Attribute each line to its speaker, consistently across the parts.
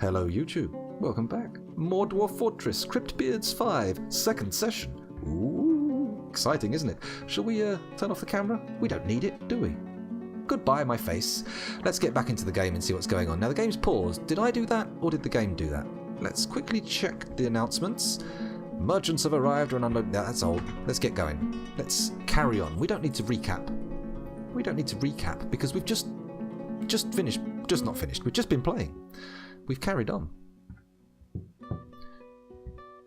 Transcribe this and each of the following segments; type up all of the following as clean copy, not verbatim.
Speaker 1: Hello YouTube, welcome back. More Dwarf Fortress, Cryptbeards 5, second session. Ooh, exciting isn't it? Shall we turn off the camera? We don't need it, do we? Goodbye my face. Let's get back into the game and see what's going on. Now the game's paused. Did I do that or did the game do that? Let's quickly check the announcements. Merchants have arrived and unloaded. No, that's old. Let's get going. Let's carry on. We don't need to recap. We don't need to recap because we've just finished. Just not finished. We've just been playing. We've carried on.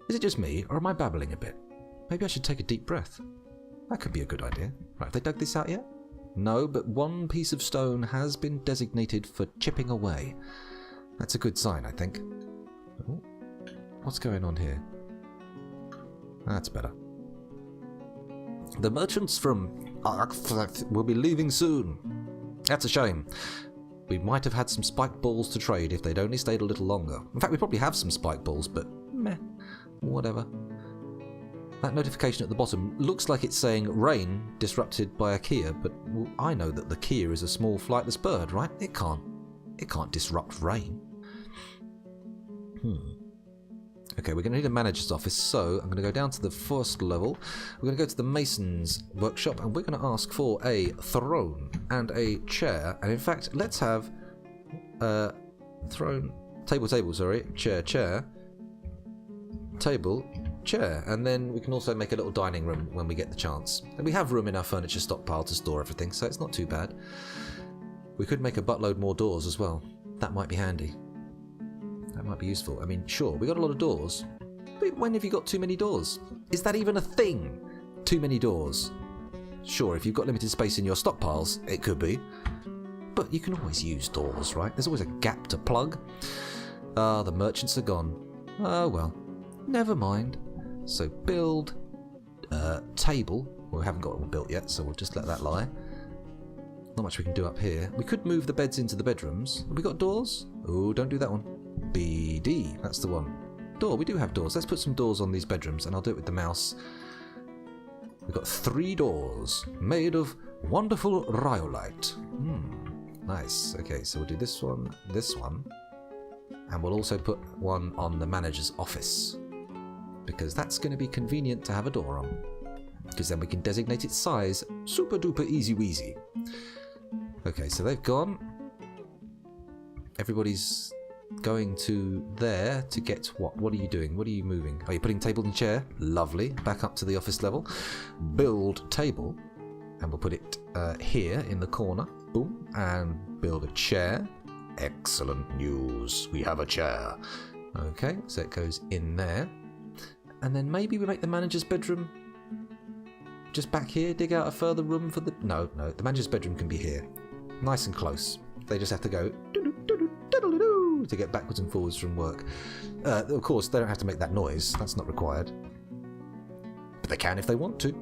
Speaker 1: Is it just me, or am I babbling a bit? Maybe I should take a deep breath. That could be a good idea. Right, have they dug this out yet? No, but one piece of stone has been designated for chipping away. That's a good sign, I think. Oh, what's going on here? That's better. The merchants from will be leaving soon. That's a shame. We might have had some spike balls to trade if they'd only stayed a little longer. In fact, we probably have some spike balls, but meh, whatever. That notification at the bottom looks like it's saying rain disrupted by a Kia, but well, I know that the Kia is a small flightless bird, right? It can't disrupt rain. Okay, we're going to need a manager's office, so I'm going to go down to the first level. We're going to go to the mason's workshop, and we're going to ask for a throne and a chair. And in fact, let's have throne, table, sorry, chair, table, chair. And then we can also make a little dining room when we get the chance. And we have room in our furniture stockpile to store everything, so it's not too bad. We could make a buttload more doors as well. That might be handy. That might be useful. I mean, sure, we got a lot of doors, but when have you got too many doors? Is that even a thing? Too many doors? Sure, if you've got limited space in your stockpiles, it could be. But you can always use doors, right? There's always a gap to plug. Ah, the merchants are gone. Oh well, never mind. So build table. Well, we haven't got one built yet, so we'll just let that lie. Not much we can do up here. We could move the beds into the bedrooms. Have we got doors? Oh, don't do that one. BD, that's the one. Door, we do have doors. Let's put some doors on these bedrooms, and I'll do it with the mouse. We've got 3 doors made of wonderful rhyolite. Nice. Okay, so we'll do this one, and we'll also put one on the manager's office, because that's going to be convenient to have a door on, because then we can designate its size. Super duper easy weasy. Okay, so they've gone. Everybody's going to there to get what? What are you doing? What are you moving? Are you putting table and chair? Lovely. Back up to the office level. Build table. And we'll put it here in the corner. Boom. And build a chair. Excellent news. We have a chair. Okay, so it goes in there. And then maybe we make the manager's bedroom just back here. Dig out a further room for the... No, the manager's bedroom can be here. Nice and close. They just have to go to get backwards and forwards from work. Of course, they don't have to make that noise. That's not required. But they can if they want to.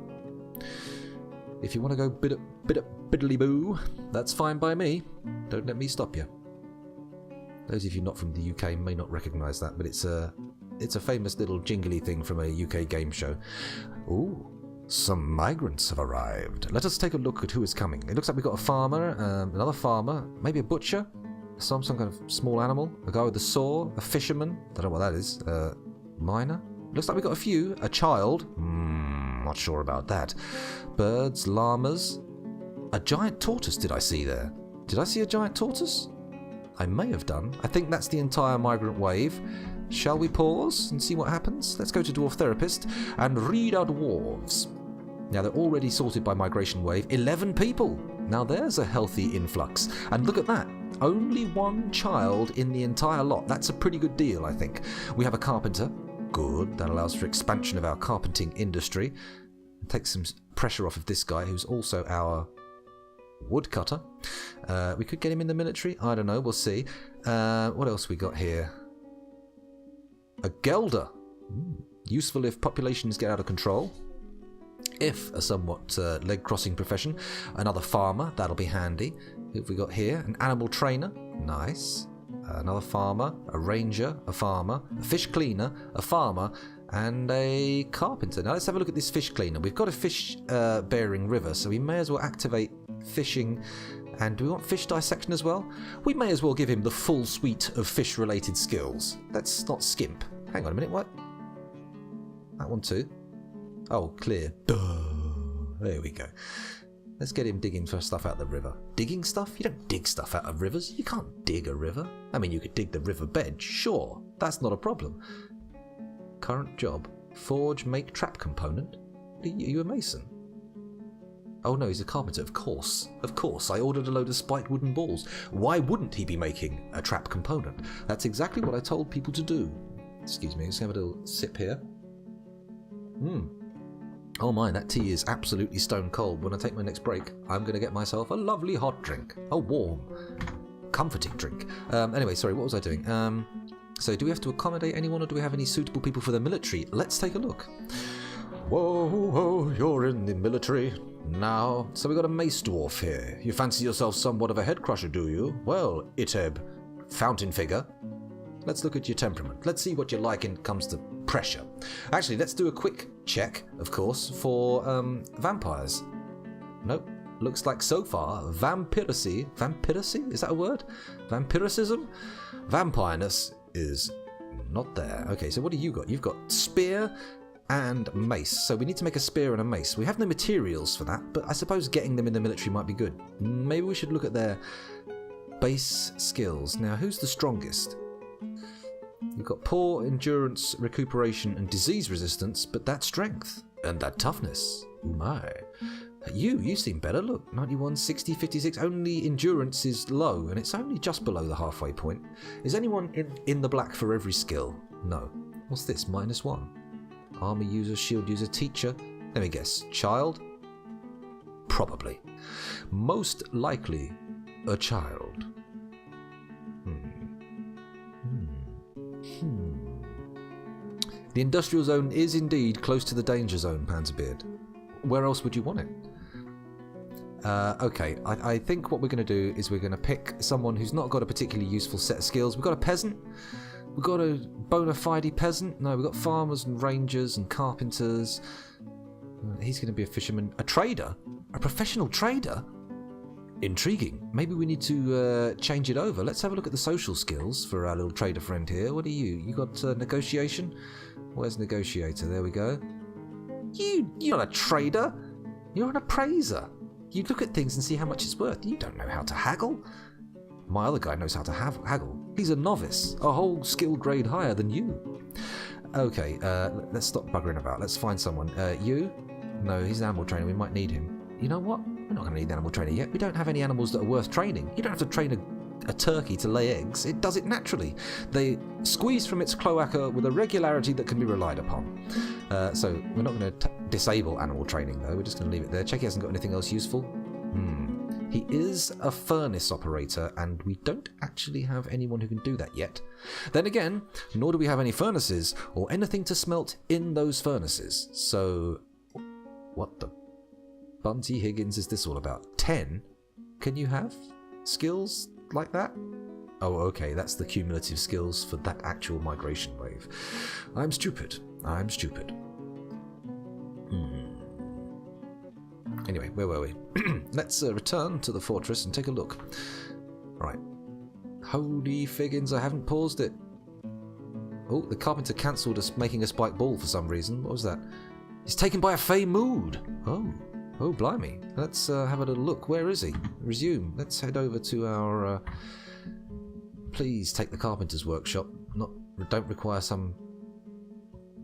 Speaker 1: If you want to go biddly boo, that's fine by me. Don't let me stop you. Those of you not from the UK may not recognise that, but it's a famous little jingly thing from a UK game show. Ooh. Some migrants have arrived. Let us take a look at who is coming. It looks like we've got a farmer, another farmer, maybe a butcher, some kind of small animal, a guy with a saw, a fisherman, don't know what that is, miner. Looks like we've got a few, a child, not sure about that. Birds, llamas, a giant tortoise did I see there? Did I see a giant tortoise? I may have done. I think that's the entire migrant wave. Shall we pause and see what happens? Let's go to Dwarf Therapist and read our dwarves. Now they're already sorted by migration wave. 11 people. Now there's a healthy influx. And look at that. Only 1 child in the entire lot. That's a pretty good deal, I think. We have a carpenter. Good. That allows for expansion of our carpenting industry. Takes some pressure off of this guy, who's also our woodcutter. We could get him in the military. I don't know. We'll see. What else we got here? A gelder. Useful if populations get out of control. If a somewhat leg-crossing profession. Another farmer, that'll be handy. Who have we got here? An animal trainer, nice. Another farmer, a ranger, a farmer, a fish cleaner, a farmer, and a carpenter. Now let's have a look at this fish cleaner. We've got a fish-bearing river, so we may as well activate fishing And do we want fish dissection as well? We may as well give him the full suite of fish-related skills. Let's not skimp. Hang on a minute, what? That one too. Oh, clear. Duh. There we go. Let's get him digging for stuff out of the river. Digging stuff? You don't dig stuff out of rivers. You can't dig a river. I mean, you could dig the river bed, sure. That's not a problem. Current job. Forge, make, trap component. Are you a mason? Oh no, he's a carpenter, of course. Of course, I ordered a load of spiked wooden balls. Why wouldn't he be making a trap component? That's exactly what I told people to do. Excuse me, let's have a little sip here. Oh my, that tea is absolutely stone cold. When I take my next break, I'm going to get myself a lovely hot drink. A warm, comforting drink. Anyway, sorry, what was I doing? So do we have to accommodate anyone, or do we have any suitable people for the military? Let's take a look. Whoa, whoa, you're in the military now. So we got a mace dwarf here. You fancy yourself somewhat of a head crusher, do you? Well, Iteb, fountain figure. Let's look at your temperament. Let's see what you like when it comes to pressure. Actually, let's do a quick check, of course, for vampires. Nope. Looks like so far, vampiracy, is that a word? Vampiricism? Vampireness is not there. Okay, so what do you got? You've got spear and mace. So we need to make a spear and a mace. We have no materials for that, but I suppose getting them in the military might be good. Maybe we should look at their base skills. Now, who's the strongest? You've got poor endurance, recuperation, and disease resistance, but that strength and that toughness. Oh my. You seem better. Look, 91, 60, 56. Only endurance is low, and it's only just below the halfway point. Is anyone in the black for every skill? No. What's this? -1. Armor user, shield user, teacher. Let me guess. Child? Probably. Most likely a child. The industrial zone is indeed close to the danger zone, Panzerbeard. Where else would you want it? Okay, I think what we're going to do is we're going to pick someone who's not got a particularly useful set of skills. We've got a peasant. We've got a bona fide peasant. No, we've got farmers and rangers and carpenters. He's going to be a fisherman. A trader? A professional trader? Intriguing. Maybe we need to change it over. Let's have a look at the social skills for our little trader friend here. What are you? You got negotiation? Where's negotiator? There we go. You're not a trader. You're an appraiser. You look at things and see how much it's worth. You don't know how to haggle. My other guy knows how to haggle. He's a novice, a whole skill grade higher than you. Okay, let's stop buggering about. Let's find someone. You? No, he's an animal trainer. We might need him. You know what? We're not going to need an animal trainer yet. We don't have any animals that are worth training. You don't have to train a turkey to lay eggs. It does it naturally. They squeeze from its cloaca with a regularity that can be relied upon. So we're not going to disable animal training, though. We're just going to leave it there. Check he hasn't got anything else useful. He is a furnace operator, and we don't actually have anyone who can do that yet. Then again, nor do we have any furnaces or anything to smelt in those furnaces. So, what the Bunty Higgins is this all about? 10? Can you have skills like that? Oh, okay, that's the cumulative skills for that actual migration wave. I'm stupid. Anyway, where were we? Let's return to the fortress and take a look. Right. Holy figgins, I haven't paused it. Oh, the carpenter cancelled us making a spike ball for some reason. What was that? He's taken by a fey mood. Oh, blimey. Let's have a little look. Where is he? Resume. Let's head over to our... Please take the carpenter's workshop. Don't require some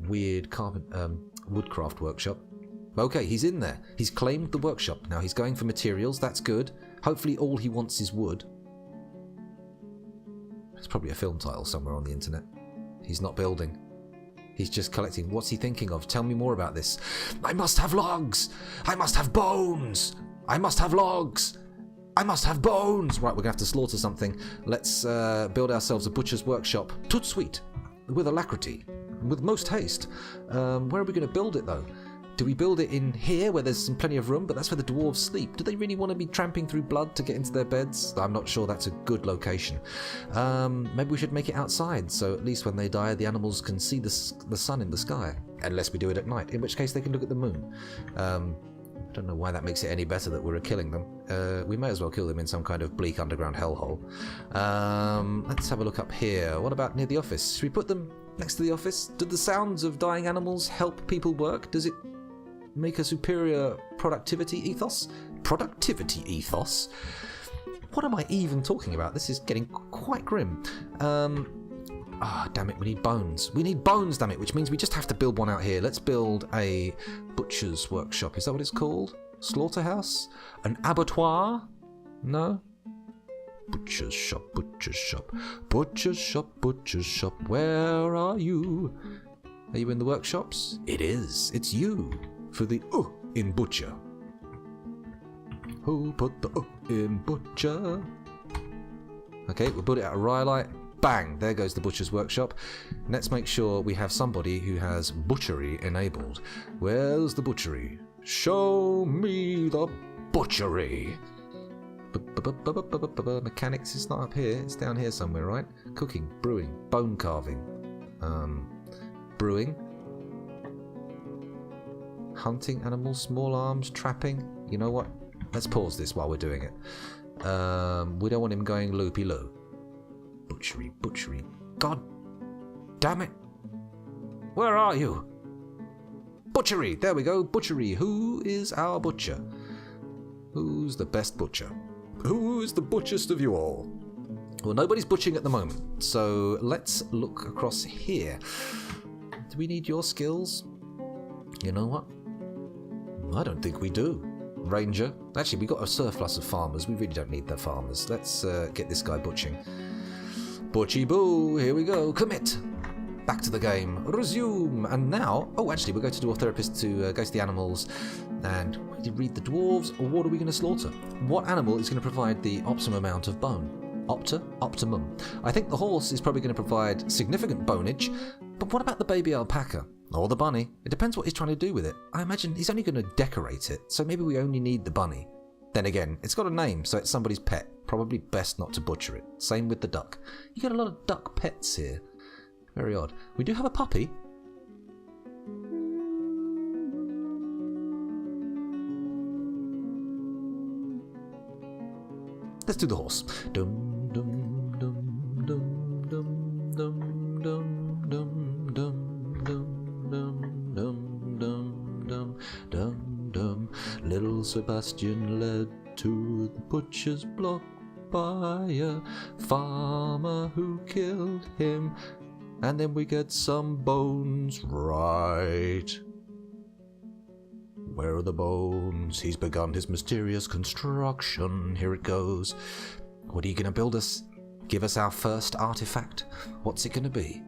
Speaker 1: weird woodcraft workshop. Okay, he's in there. He's claimed the workshop. Now he's going for materials. That's good. Hopefully all he wants is wood. It's probably a film title somewhere on the internet. He's not building. He's just collecting. What's he thinking of? Tell me more about this. I must have logs. I must have bones. I must have logs. I must have bones. Right, we're going to have to slaughter something. Let's build ourselves a butcher's workshop. Tout suite. With alacrity. With most haste. Where are we going to build it, though? Do we build it in here where there's plenty of room? But that's where the dwarves sleep. Do they really want to be tramping through blood to get into their beds? I'm not sure that's a good location. Maybe we should make it outside, so at least when they die, the animals can see the sun in the sky. Unless we do it at night, in which case they can look at the moon. Don't know why that makes it any better that we're killing them. We may as well kill them in some kind of bleak underground hellhole. Let's have a look up here. What about near the office? Should we put them next to the office? Do the sounds of dying animals help people work? Does it make a superior productivity ethos? Productivity ethos? What am I even talking about? This is getting quite grim. Damn it, we need bones. We need bones, damn it, which means we just have to build one out here. Let's build a butcher's workshop. Is that what it's called? Slaughterhouse? An abattoir? No? Butcher's shop, butcher's shop. Butcher's shop, butcher's shop. Where are you? Are you in the workshops? It is. It's you. For the in butcher. Who put the in butcher? Okay, we'll put it at a rhyolite. Bang! There goes the butcher's workshop. Let's make sure we have somebody who has butchery enabled. Where's the butchery? Show me the butchery! Mechanics is not up here. It's down here somewhere, right? Cooking, brewing, bone carving. Brewing. Hunting animals, small arms, trapping. You know what? Let's pause this while we're doing it. We don't want him going loopy-loo. Butchery, butchery. God damn it. Where are you? Butchery. There we go. Butchery. Who is our butcher? Who's the best butcher? Who is the butchest of you all? Well, nobody's butchering at the moment. So let's look across here. Do we need your skills? You know what? I don't think we do. Ranger. Actually, we got a surplus of farmers. We really don't need the farmers. Let's get this guy butching. Butchy boo, here we go. Commit. Back to the game. Resume. And now, actually, we're going to do a therapist to go to the animals and read the dwarves. Or what are we going to slaughter? What animal is going to provide the optimum amount of bone? Optimum. I think the horse is probably going to provide significant bonage. But what about the baby alpaca? Or the bunny? It depends what he's trying to do with it. I imagine he's only going to decorate it. So maybe we only need the bunny. Then again, it's got a name, so it's somebody's pet. Probably best not to butcher it. Same with the duck. You get a lot of duck pets here. Very odd. We do have a puppy. Let's do the horse. Dum dum dum dum dum dum dum dum dum dum dum dum dum dum. Little Sebastian led to the butcher's block by a farmer who killed him, and then we get some bones right. Where are the bones? He's begun his mysterious construction. Here it goes. What are you going to build us? Give us our first artifact? What's it going to be?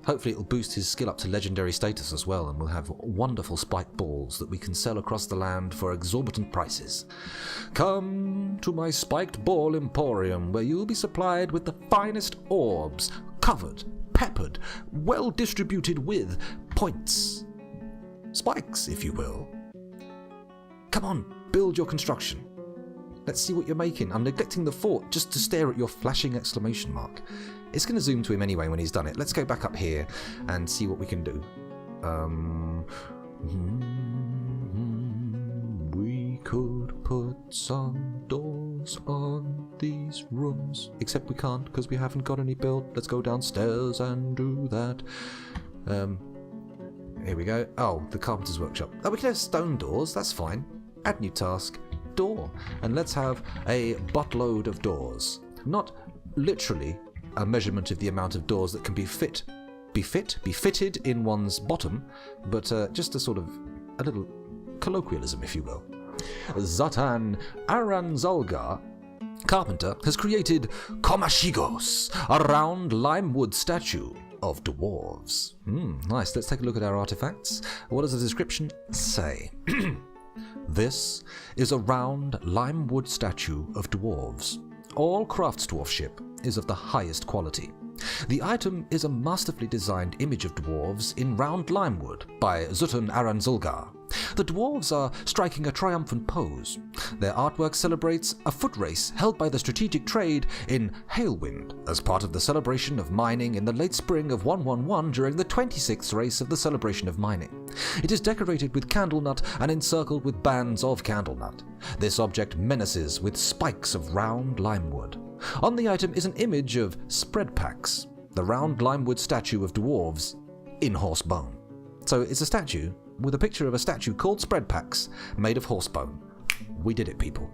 Speaker 1: Hopefully it'll boost his skill up to legendary status as well, and we'll have wonderful spiked balls that we can sell across the land for exorbitant prices. Come to my spiked ball emporium, where you'll be supplied with the finest orbs, covered, peppered, well distributed with points. Spikes, if you will. Come on, build your construction. Let's see what you're making. I'm neglecting the fort just to stare at your flashing exclamation mark. It's going to zoom to him anyway when he's done it. Let's go back up here and see what we can do. We could put some doors on these rooms. Except we can't because we haven't got any built. Let's go downstairs and do that. Here we go. Oh, the carpenter's workshop. Oh, we can have stone doors. That's fine. Add new task. Door. And let's have a buttload of doors. Not literally a measurement of the amount of doors that can be fitted in one's bottom, but just a sort of a little colloquialism, if you will. Zatan Aranzalgar, carpenter, has created Komashigos, a round limewood statue of dwarves. Nice. Let's take a look at our artifacts. What does the description say? This is a round limewood statue of dwarves. All crafts dwarfship is of the highest quality. The item is a masterfully designed image of dwarves in round limewood by Zutun Aranzulgar. The dwarves are striking a triumphant pose. Their artwork celebrates a foot race held by the strategic trade in Hailwind as part of the celebration of mining in the late spring of 111 during the 26th race of the celebration of mining. It is decorated with candlenut and encircled with bands of candlenut. This object menaces with spikes of round limewood. On the item is an image of Spreadpacks, the round limewood statue of dwarves in horse bone. So it's a statue with a picture of a statue called Spreadpacks made of horse bone. We did it, people.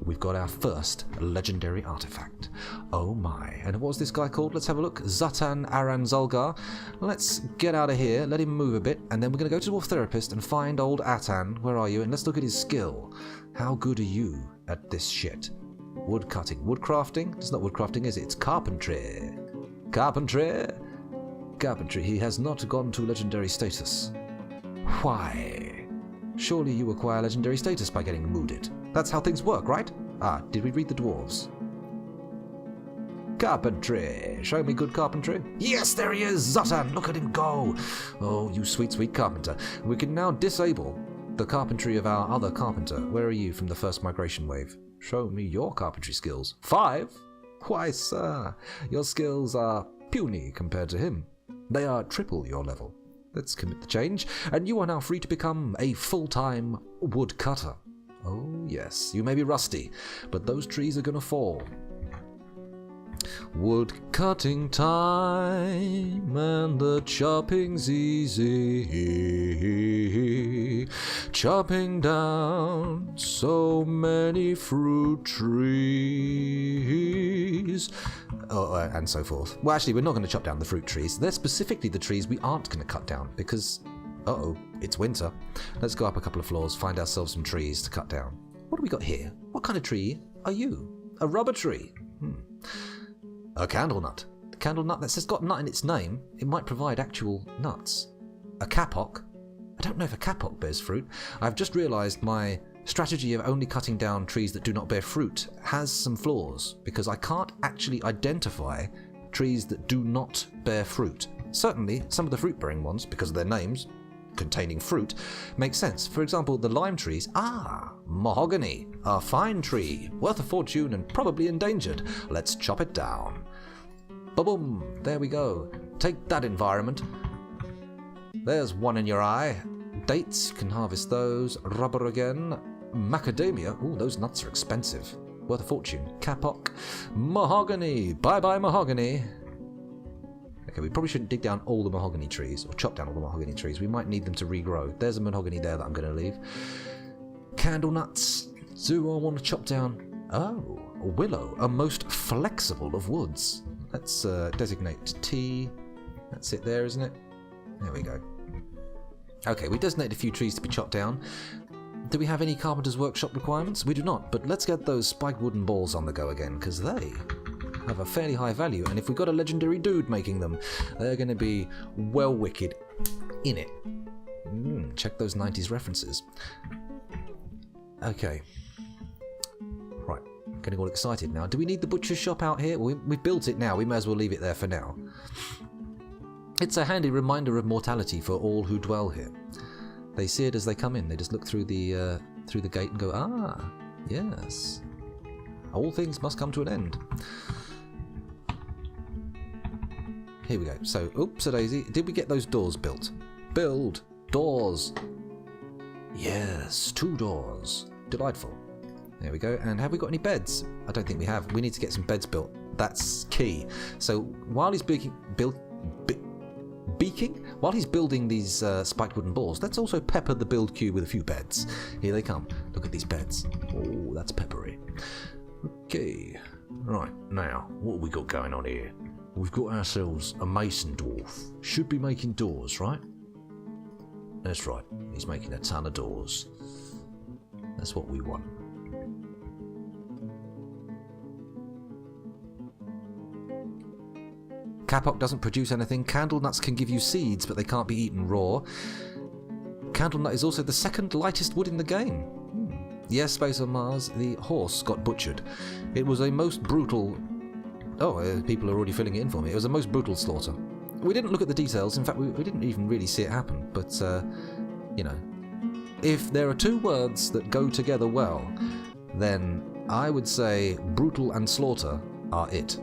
Speaker 1: We've got our first legendary artifact. Oh my. And what was this guy called? Let's have a look. Zatan Aran Zulgar. Let's get out of here, let him move a bit, and then we're going to go to Dwarf Therapist and find old Atan. Where are you? And let's look at his skill. How good are you at this shit? Wood cutting. Wood crafting? It's not wood crafting, is it? It's carpentry. Carpentry? Carpentry. He has not gone to legendary status. Why? Surely you acquire legendary status by getting mooded. That's how things work, right? Ah, did we read the dwarves? Carpentry. Show me good carpentry. Yes, there he is! Zatan, look at him go! Oh, you sweet, sweet carpenter. We can now disable the carpentry of our other carpenter. Where are you from the first migration wave? Show me your carpentry skills. 5? Why, sir, your skills are puny compared to him. They are triple your level. Let's commit the change, and you are now free to become a full-time woodcutter. Oh yes, you may be rusty, but those trees are gonna fall. Wood cutting time, and the chopping's easy. Chopping down so many fruit trees. Oh, and so forth. Well, actually, we're not going to chop down the fruit trees. They're specifically the trees we aren't going to cut down because, uh-oh, it's winter. Let's go up a couple of floors, find ourselves some trees to cut down. What do we got here? What kind of tree are you? A rubber tree. A candle nut. A candle nut that's got nut in its name. It might provide actual nuts. A kapok. I don't know if a kapok bears fruit. I've just realised my strategy of only cutting down trees that do not bear fruit has some flaws because I can't actually identify trees that do not bear fruit. Certainly, some of the fruit-bearing ones, because of their names containing fruit, make sense. For example, the lime trees. Ah, mahogany, a fine tree, worth a fortune and probably endangered. Let's chop it down. Ba-boom, there we go. Take that, environment. There's one in your eye. Dates, you can harvest those. Rubber again. Macadamia. Ooh, those nuts are expensive. Worth a fortune. Kapok. Mahogany. Bye-bye, mahogany. Okay, we probably shouldn't dig down all the mahogany trees, or chop down all the mahogany trees. We might need them to regrow. There's a mahogany there that I'm going to leave. Candle nuts. Do I want to chop down? Oh, a willow. A most flexible of woods. Let's designate T. That's it there, isn't it? There we go. Okay, we designated a few trees to be chopped down. Do we have any Carpenter's Workshop requirements? We do not, but let's get those spiked wooden balls on the go again, because they have a fairly high value, and if we've got a legendary dude making them, they're going to be well wicked in it. Check those 90s references. Okay. Right, getting all excited now. Do we need the butcher's shop out here? We've built it now, we may as well leave it there for now. It's a handy reminder of mortality for all who dwell here. They see it as they come in. They just look through the gate and go, ah, yes. All things must come to an end. Here we go. So, oops-a-daisy. Did we get those doors built? Build doors. Yes, 2 doors. Delightful. There we go. And have we got any beds? I don't think we have. We need to get some beds built. That's key. So while he's while he's building these spiked wooden balls, let's also pepper the build queue with a few beds. Here they come. Look at these beds. Oh, that's peppery. Okay. Right, now, what have we got going on here? We've got ourselves a mason dwarf. Should be making doors, right? That's right. He's making a ton of doors. That's what we want. Kapok doesn't produce anything. Candle nuts can give you seeds, but they can't be eaten raw. Candle nut is also the second lightest wood in the game. Yes, Space on Mars, the horse got butchered. It was a most brutal... Oh, people are already filling it in for me. It was a most brutal slaughter. We didn't look at the details. In fact, we didn't even really see it happen. But, you know, If there are two words that go together well, then I would say brutal and slaughter are it.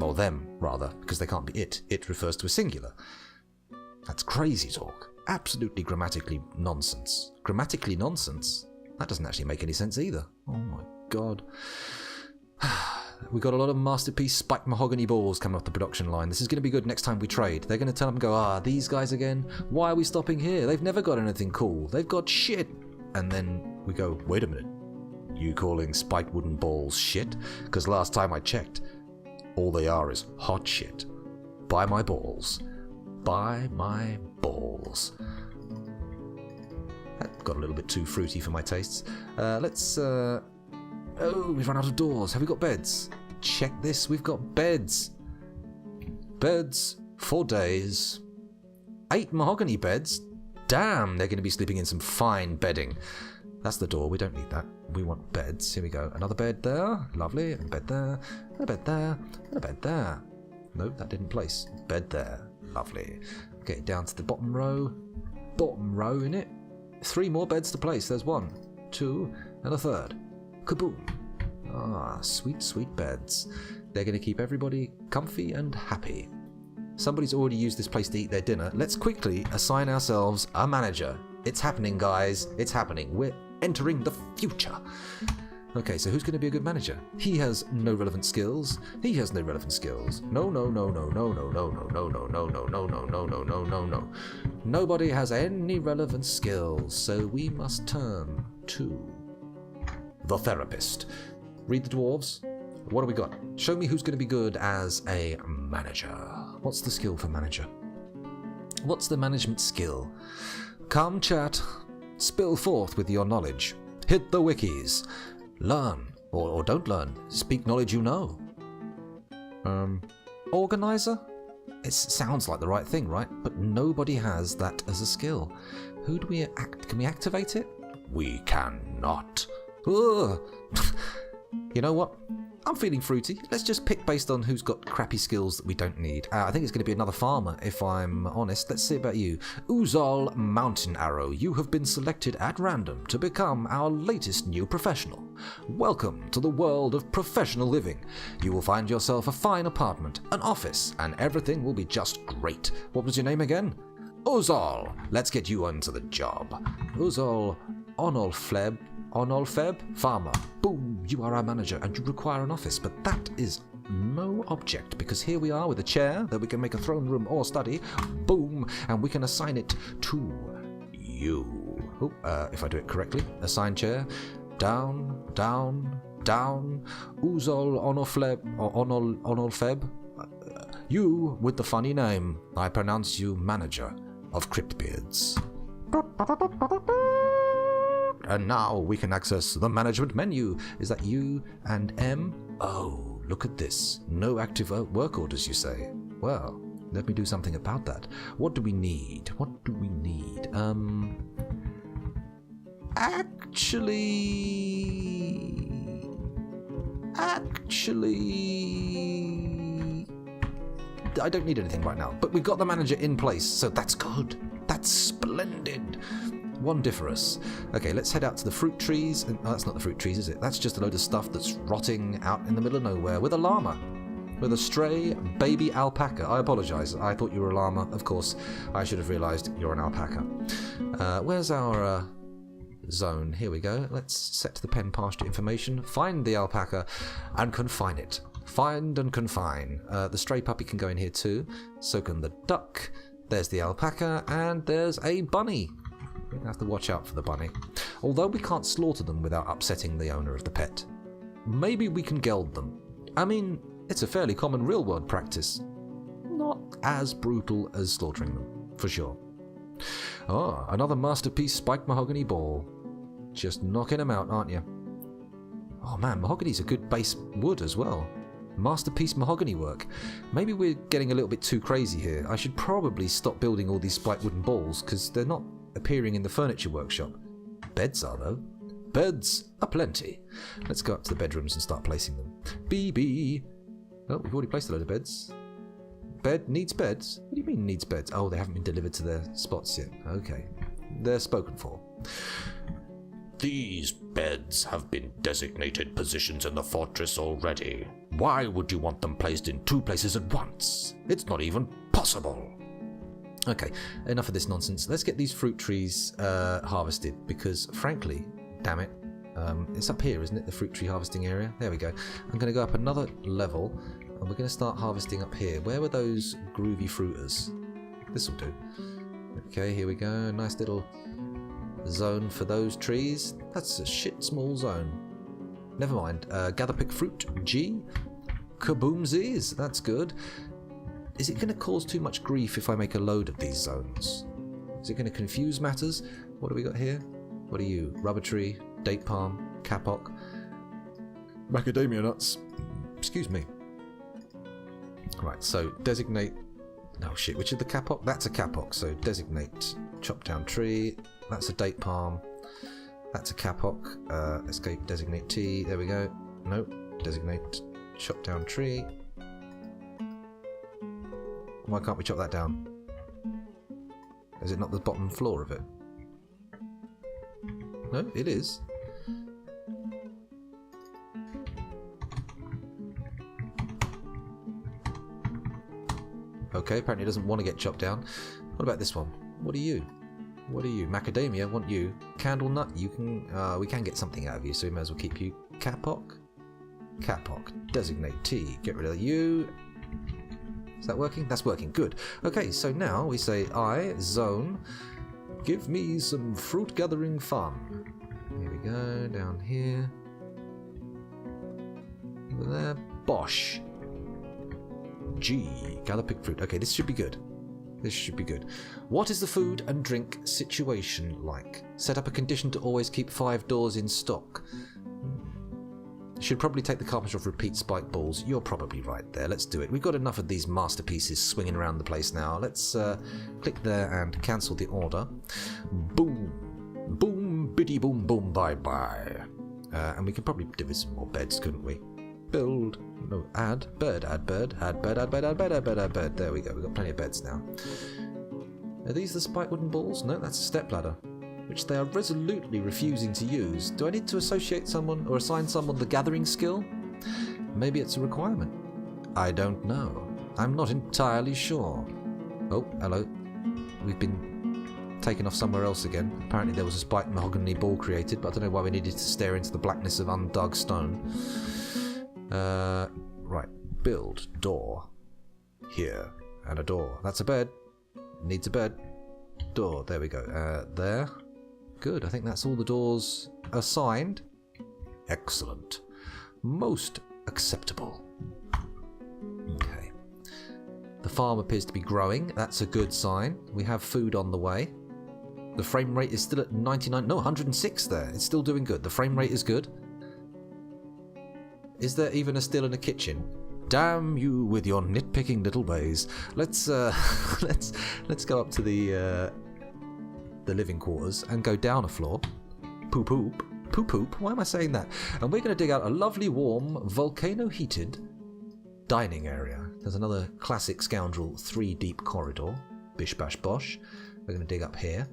Speaker 1: Or them, rather, because they can't be it. It refers to a singular. That's crazy talk. Absolutely grammatically nonsense. Grammatically nonsense? That doesn't actually make any sense either. Oh my god. We've got a lot of masterpiece spiked mahogany balls coming off the production line. This is going to be good next time we trade. They're going to turn up and go, these guys again? Why are we stopping here? They've never got anything cool. They've got shit. And then we go, wait a minute. You calling spiked wooden balls shit? Because last time I checked, all they are is hot shit. Buy my balls. Buy my balls. That got a little bit too fruity for my tastes. Oh, we've run out of doors. Have we got beds? Check this. We've got beds. Beds for days. 8 mahogany beds. Damn, they're going to be sleeping in some fine bedding. That's the door. We don't need that. We want beds. Here we go. Another bed there. Lovely. And a bed there. And a bed there. And a bed there. Nope, that didn't place. Bed there. Lovely. Get down to the bottom row. Bottom row, innit? 3 more beds to place. There's 1, 2, and a third. Kaboom. Sweet, sweet beds. They're going to keep everybody comfy and happy. Somebody's already used this place to eat their dinner. Let's quickly assign ourselves a manager. It's happening, guys. It's happening. We're entering the future. Okay, so who's going to be a good manager? He has no relevant skills. He has no relevant skills. No. Nobody has any relevant skills, so we must turn to the therapist. Read the dwarves. What do we got? Show me who's going to be good as a manager. What's the skill for manager? What's the management skill? Come, chat. Spill forth with your knowledge. Hit the wikis. Learn, or don't learn. Speak knowledge you know. Organizer? It sounds like the right thing, right? But nobody has that as a skill. Who do we can we activate it? We cannot. Ugh. You know what? I'm feeling fruity. Let's just pick based on who's got crappy skills that we don't need. I think it's going to be another farmer, if I'm honest. Let's see about you. Uzal Mountain Arrow, you have been selected at random to become our latest new professional. Welcome to the world of professional living. You will find yourself a fine apartment, an office, and everything will be just great. What was your name again? Uzal. Let's get you onto the job. Uzal Onolfeb, farmer. Boom, you are our manager and you require an office, but that is no object because here we are with a chair that we can make a throne room or study. Boom, and we can assign it to you. If I do it correctly, assign chair. Down. Uzol Onolfeb. You with the funny name. I pronounce you manager of Cryptbeards. And now we can access the management menu. Is that you and M? Oh, look at this. No active work orders, you say? Well, let me do something about that. What do we need? Actually, I don't need anything right now. But we've got the manager in place, so that's good. That's splendid. Wondiferous. Okay, let's head out to the fruit trees. That's not the fruit trees, is it? That's just a load of stuff that's rotting out in the middle of nowhere with a llama. With a stray baby alpaca. I apologise. I thought you were a llama. Of course, I should have realised you're an alpaca. Where's our zone? Here we go. Let's set the pen pasture information. Find the alpaca and confine it. Find and confine. The stray puppy can go in here too. So can the duck. There's the alpaca and there's a bunny. We're going to have to watch out for the bunny. Although we can't slaughter them without upsetting the owner of the pet. Maybe we can geld them. I mean, it's a fairly common real-world practice. Not as brutal as slaughtering them, for sure. Oh, another masterpiece spiked mahogany ball. Just knocking them out, aren't you? Oh man, mahogany's a good base wood as well. Masterpiece mahogany work. Maybe we're getting a little bit too crazy here. I should probably stop building all these spiked wooden balls, because they're not appearing in the furniture workshop. Beds are, though. Beds aplenty. Let's go up to the bedrooms and start placing them. BB. Oh, we've already placed a load of beds. Bed needs beds? What do you mean needs beds? Oh, they haven't been delivered to their spots yet. Okay. They're spoken for.
Speaker 2: These beds have been designated positions in the fortress already. Why would you want them placed in 2 places at once? It's not even possible.
Speaker 1: Okay, enough of this nonsense. Let's get these fruit trees harvested, because frankly, damn it, it's up here, isn't it? The fruit tree harvesting area. There we go. I'm going to go up another level, and we're going to start harvesting up here. Where were those groovy fruiters? This will do. Okay, here we go. Nice little zone for those trees. That's a shit small zone. Never mind. Gather pick fruit. G. Kaboomsies. That's good. Is it going to cause too much grief if I make a load of these zones? Is it going to confuse matters? What do we got here? What are you? Rubber tree, date palm, kapok, macadamia nuts. Excuse me. Right, so designate... Oh shit, which is the kapok? That's a kapok, so designate chop down tree. That's a date palm. That's a kapok. Escape designate T. There we go. Nope. Designate chop down tree. Why can't we chop that down? Is it not the bottom floor of it? No, it is. Okay, apparently it doesn't want to get chopped down. What about this one? What are you? What are you? Macadamia, want you. Candle nut, you can... we can get something out of you, so we may as well keep you. Kapok? Kapok. Designate T. Get rid of you. Is that working? That's working. Good. Okay, so now we say I, zone, give me some fruit gathering fun. Here we go, down here. Over there. Bosh. G. Gather pick fruit. Okay, this should be good. This should be good. What is the food and drink situation like? Set up a condition to always keep 5 doors in stock. Should probably take the carpenter off repeat spike balls. You're probably right there. Let's do it. We've got enough of these masterpieces swinging around the place now. Let's click there and cancel the order. Boom. Boom, biddy boom boom bye bye. And we could probably do with some more beds, couldn't we? Build. No, add bird, add bird, add bird, add bird, add bird, add bird, add bird. There we go. We've got plenty of beds now. Are these the spike wooden balls? No, that's a step ladder, which they are resolutely refusing to use. Do I need to associate someone or assign someone the gathering skill? Maybe it's a requirement. I don't know. I'm not entirely sure. Oh, hello. We've been taken off somewhere else again. Apparently there was a spiked mahogany ball created, but I don't know why we needed to stare into the blackness of undug stone. Right. Build. Door. Here. And a door. That's a bed. Needs a bed. Door. There we go. There. Good, I think that's all the doors assigned. Excellent. Most acceptable. Okay. The farm appears to be growing. That's a good sign. We have food on the way. The frame rate is still at 99. No, 106 there. It's still doing good. The frame rate is good. Is there even a still in a kitchen? Damn you with your nitpicking little ways. Let's let's go up to the living quarters and go down a floor. Poop poop. Poop poop. Why am I saying that? And we're going to dig out a lovely warm volcano heated dining area. There's another classic scoundrel 3 deep corridor. Bish bash bosh. We're going to dig up here.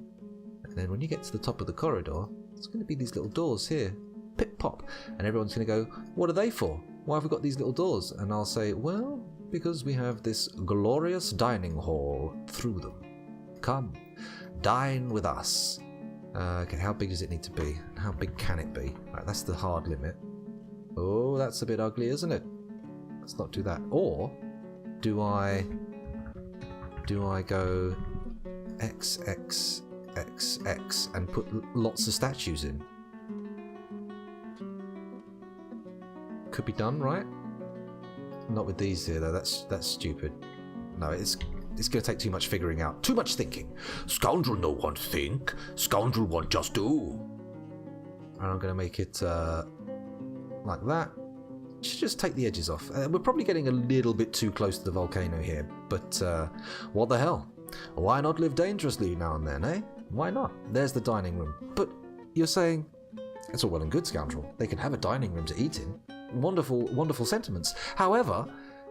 Speaker 1: And then when you get to the top of the corridor, it's going to be these little doors here. Pip pop. And everyone's going to go, what are they for? Why have we got these little doors? And I'll say, well, because we have this glorious dining hall through them. Come. Dine with us. Okay, how big does it need to be? How big can it be? Right, that's the hard limit. Oh, that's a bit ugly, isn't it? Let's not do that. Or do I go X, X, X, X and put lots of statues in? Could be done, right? Not with these here, though. That's stupid. No, it's going to take too much figuring out. Too much thinking. Scoundrel no one think. Scoundrel one just do. And I'm going to make it like that. Just take the edges off. We're probably getting a little bit too close to the volcano here. But what the hell? Why not live dangerously now and then, eh? Why not? There's the dining room. But you're saying... It's all well and good, scoundrel. They can have a dining room to eat in. Wonderful, wonderful sentiments. However,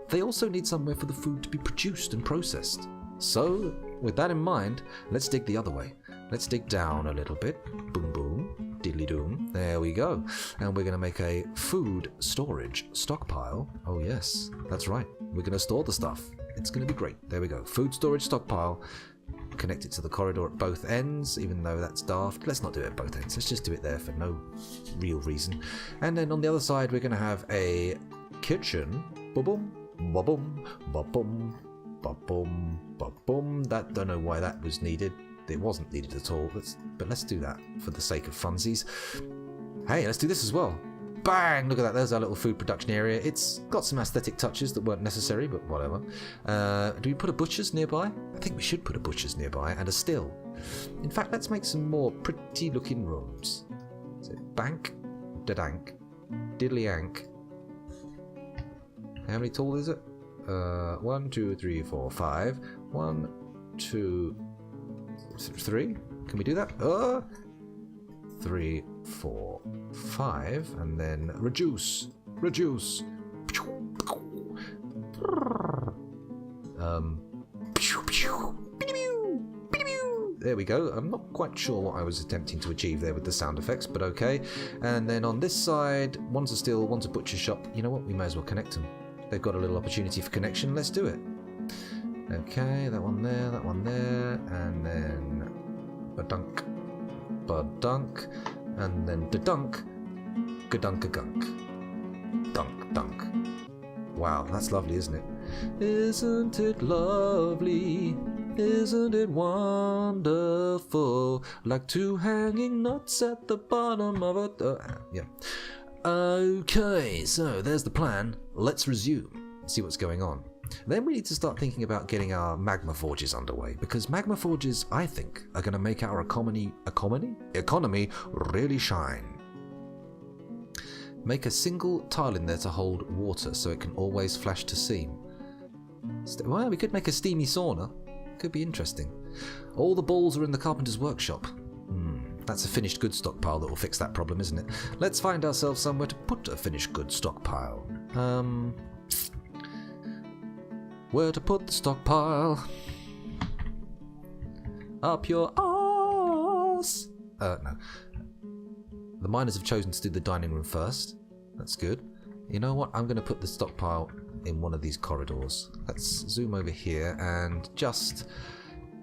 Speaker 1: they also need somewhere for the food to be produced and processed. So, with that in mind, let's dig the other way. Let's dig down a little bit. Boom, boom, diddly doom. There we go. And we're going to make a food storage stockpile. Oh yes, that's right. We're going to store the stuff. It's going to be great. There we go. Food storage stockpile. Connect it to the corridor at both ends, even though that's daft. Let's not do it at both ends. Let's just do it there for no real reason. And then on the other side, we're going to have a kitchen. Ba-boom, ba-boom, ba-boom, ba-boom, ba-boom. That, don't know why that was needed. It wasn't needed at all. But let's do that for the sake of funsies. Hey, let's do this as well. Bang! Look at that. There's our little food production area. It's got some aesthetic touches that weren't necessary, but whatever. Do we put a butcher's nearby? I think we should put a butcher's nearby and a still. In fact, let's make some more pretty looking rooms. So bank, dadank, diddly-ank. How many tall is it? 1, 2, 3, 4, 5. 1, 2, 3. Can we do that? 3, 4, 5, and then reduce. There we go. I'm not quite sure what I was attempting to achieve there with the sound effects, but okay. And then on this side, one's a still, one's a butcher shop. You know what? We may as well connect them. They've got a little opportunity for connection. Let's do it. Okay, that one there, and then badunk, and then da-dunk, gadunk-a-gunk, dunk. Wow, that's lovely, isn't it? Isn't it lovely? Isn't it wonderful? Like two hanging nuts at the bottom of a... yeah. Okay, so there's the plan. Let's resume. See what's going on. Then we need to start thinking about getting our magma forges underway, because magma forges, I think, are going to make our economy really shine. Make a single tile in there to hold water so it can always flash to steam. Well, we could make a steamy sauna. Could be interesting. All the balls are in the carpenter's workshop. That's a finished goods stockpile that will fix that problem, isn't it? Let's find ourselves somewhere to put a finished goods stockpile. Where to put the stockpile? Up your arse! No. The miners have chosen to do the dining room first. That's good. You know what? I'm going to put the stockpile in one of these corridors. Let's zoom over here and just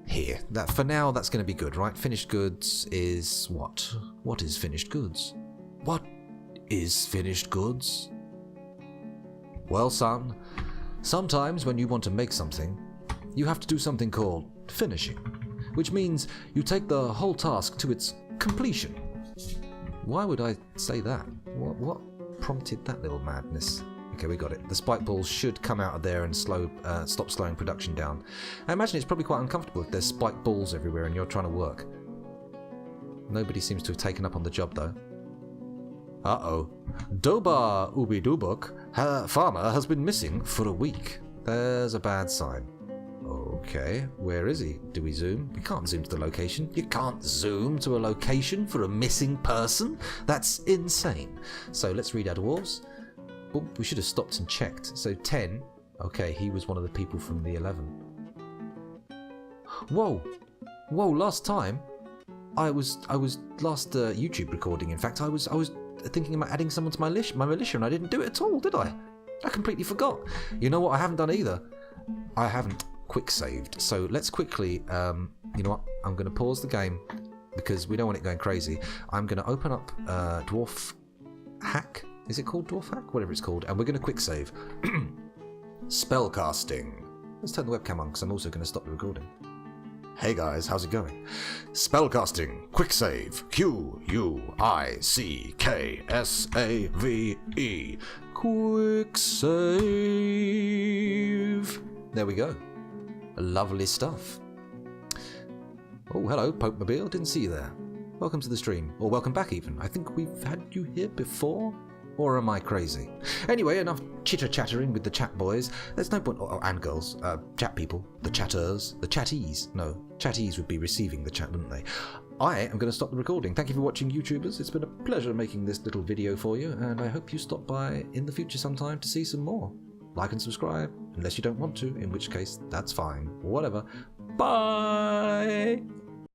Speaker 1: here. That for now, that's going to be good, right? Finished goods is what? What is finished goods? What is finished goods? Well, son, sometimes when you want to make something, you have to do something called finishing, which means you take the whole task to its completion. Why would I say that? What prompted that little madness? Okay, we got it. The spike balls should come out of there and stop slowing production down. I imagine it's probably quite uncomfortable if there's spike balls everywhere and you're trying to work. Nobody seems to have taken up on the job, though. Uh-oh. Doba Ubidubuk, her farmer, has been missing for a week. There's a bad sign. Okay, where is he? Do we zoom? We can't zoom to the location. You can't zoom to a location for a missing person? That's insane. So let's read our dwarves. Oh, we should have stopped and checked. So 10. Okay, he was one of the people from the 11. Whoa, last time I was last YouTube recording, in fact, I was thinking about adding someone to my militia and I didn't do it at all, did I? I completely forgot. You know what I haven't done either? I haven't quick saved. So let's quickly, you know what? I'm going to pause the game because we don't want it going crazy. I'm going to open up Dwarf Hack. Is it called Dwarf Hack? Whatever it's called. And we're going to quick save. Spellcasting. Let's turn the webcam on because I'm also going to stop the recording. Hey guys, how's it going? Spellcasting, quick save, Quicksave. Quick save. There we go. Lovely stuff. Oh, hello, Popemobile. Didn't see you there. Welcome to the stream. Or welcome back even. I think we've had you here before. Or am I crazy? Anyway, enough chitter-chattering with the chat boys. There's no point... and girls. Chat people. The chatters. The chatties. No, chatties would be receiving the chat, wouldn't they? I am going to stop the recording. Thank you for watching, YouTubers. It's been a pleasure making this little video for you, and I hope you stop by in the future sometime to see some more. Like and subscribe, unless you don't want to, in which case, that's fine. Whatever. Bye!